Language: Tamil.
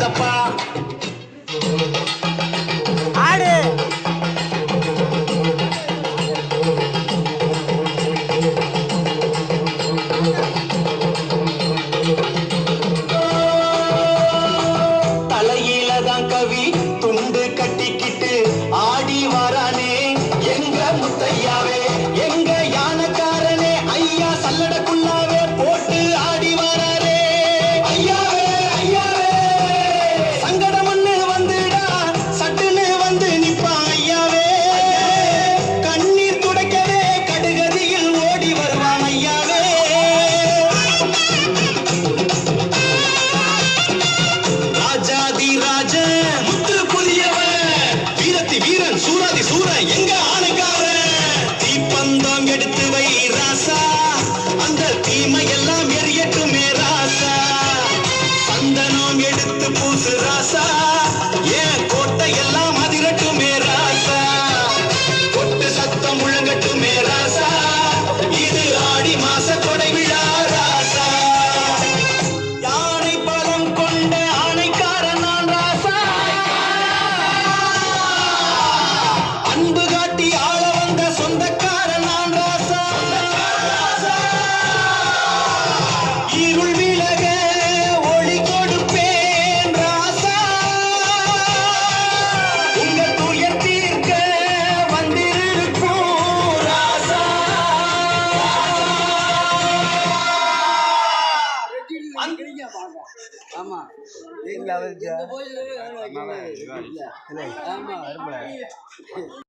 போகாதப்பா ஆடு தலையில தான் கவி துண்டு கட்டிக்கிட்டு ஆடி வரானே எங்க முத்தையாவே எங்க யானக்காரனே ஐயா சல்லடக்குள்ளாவே போட்டு ஆடி வராரே ஐயாவே ஐயாவே சங்கடம்னு வந்துடா சட்டுன்னு வந்து நிப்பான் ஐயாவே கண்ணீர் துடைக்கவே கடுகதியில் ஓடி வருவான் ஐயாவே ராஜாதி ராஜ முத்து புதியவன் வீரத்தி வீரன் சூராதி சூரன் எங்க ஆணைக்காரன் தீப்பந்தம் எடுத்து வை ராசா அந்த தீமை எல்லாம் எரியட்டுமே ராசா சந்தனம் எடுத்து பூசு ராசா ஏன் கோட்டை எல்லாம் அதிரட்டுமே ராசா கொட்டு சத்தம் முழங்கட்டுமே ராசா இது ஆடி மாச கொடை விழா ராசா யானை பலம் கொண்ட ஆணைக்காரன் நான் ராசா அன்பு காட்டி ஆள வந்த சொந்தக்காரன் நான் ராசா இருள் விலக ஒளி கொடுப்பேன் ராசா உங்க துயர் தீர்க்க வந்திருக்கும் ராசா ஆமா நீங்க அவருக்கு ஆமா